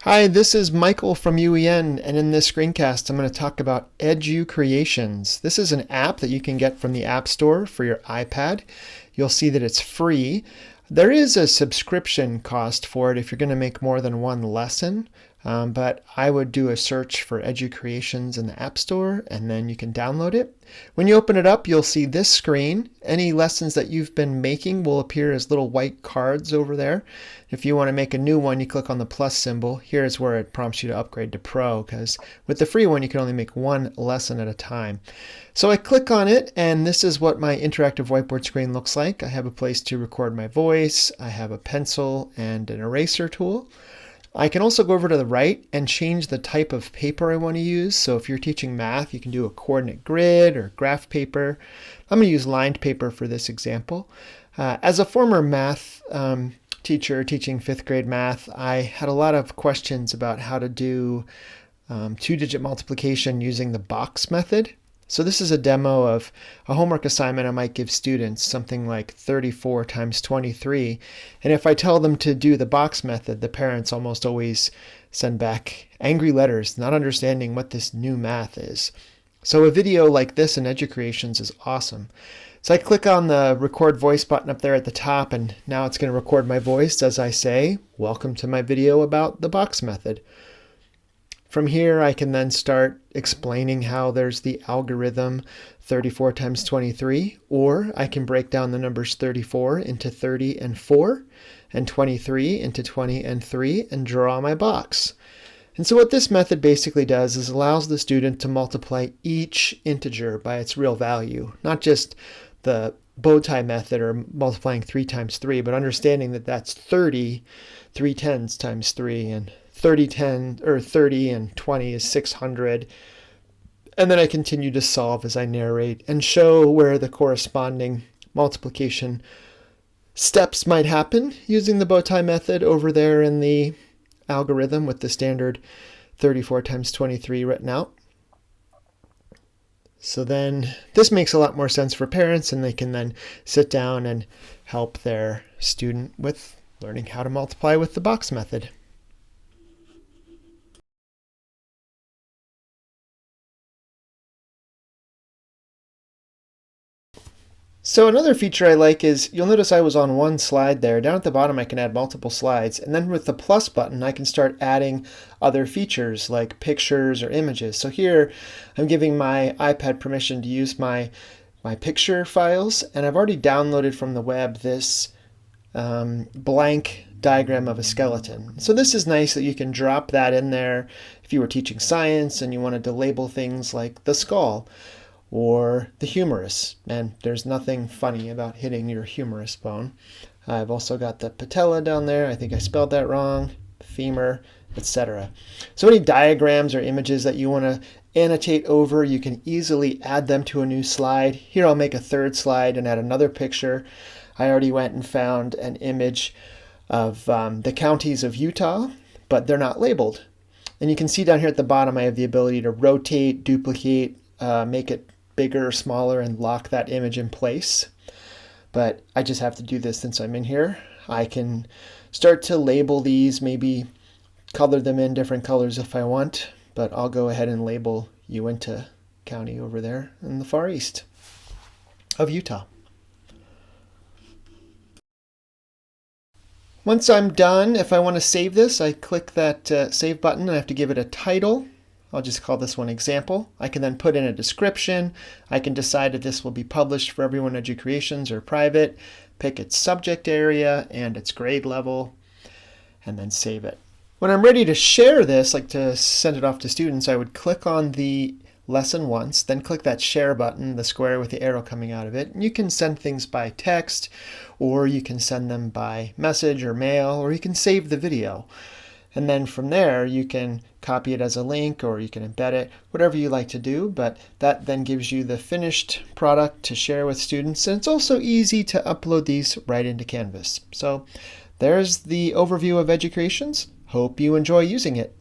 Hi, this is Michael from UEN, and in this screencast I'm going to talk about Educreations. This is an app that you can get from the App Store for your iPad. You'll see that it's free. There is a subscription cost for it if you're going to make more than one lesson, but I would do a search for Educreations in the App Store and then you can download it. When you open it up, you'll see this screen. Any lessons that you've been making will appear as little white cards over there. If you want to make a new one, you click on the plus symbol. Here's where it prompts you to upgrade to Pro, because with the free one, you can only make one lesson at a time. So I click on it, and this is what my interactive whiteboard screen looks like. I have a place to record my voice. I have a pencil and an eraser tool. I can also go over to the right and change the type of paper I want to use. So if you're teaching math, you can do a coordinate grid or graph paper. I'm going to use lined paper for this example. As a former math teacher teaching 5th grade math, I had a lot of questions about how to do two-digit multiplication using the box method. So this is a demo of a homework assignment I might give students, something like 34 times 23. And if I tell them to do the box method, the parents almost always send back angry letters, not understanding what this new math is. So a video like this in Educreations is awesome. So I click on the record voice button up there at the top, and now it's going to record my voice as I say, "Welcome to my video about the box method." From here, I can then start explaining how there's the algorithm 34 times 23, or I can break down the numbers 34 into 30 and 4, and 23 into 20 and 3, and draw my box. And so what this method basically does is allows the student to multiply each integer by its real value, not just the bow tie method or multiplying 3 times 3, but understanding that that's 30, 3 tens times 3, and 30 and 20 is 600. And then I continue to solve as I narrate and show where the corresponding multiplication steps might happen using the bow tie method over there in the algorithm with the standard 34 times 23 written out. So then this makes a lot more sense for parents, and they can then sit down and help their student with learning how to multiply with the box method. So another feature I like is, you'll notice I was on one slide there. Down at the bottom I can add multiple slides, and then with the plus button I can start adding other features like pictures or images. So here I'm giving my iPad permission to use my picture files, and I've already downloaded from the web this blank diagram of a skeleton. So this is nice that you can drop that in there if you were teaching science and you wanted to label things like the skull or the humerus, and there's nothing funny about hitting your humerus bone. I've also got the patella down there. I think I spelled that wrong, femur, etc. So any diagrams or images that you want to annotate over, you can easily add them to a new slide. Here I'll make a third slide and add another picture. I already went and found an image of the counties of Utah, but they're not labeled. And you can see down here at the bottom I have the ability to rotate, duplicate, make it bigger or smaller, and lock that image in place. But I just have to do this since I'm in here. I can start to label these, maybe color them in different colors if I want, but I'll go ahead and label Uinta County over there in the far east of Utah. Once I'm done, if I want to save this, I click that save button. I have to give it a title. I'll just call this one example. I can then put in a description. I can decide if this will be published for everyone in Educreations or private, pick its subject area and its grade level, and then save it. When I'm ready to share this, like to send it off to students, I would click on the lesson once, then click that share button, the square with the arrow coming out of it. And you can send things by text, or you can send them by message or mail, or you can save the video. And then from there, you can copy it as a link, or you can embed it, whatever you like to do. But that then gives you the finished product to share with students. And it's also easy to upload these right into Canvas. So there's the overview of Educreations. Hope you enjoy using it.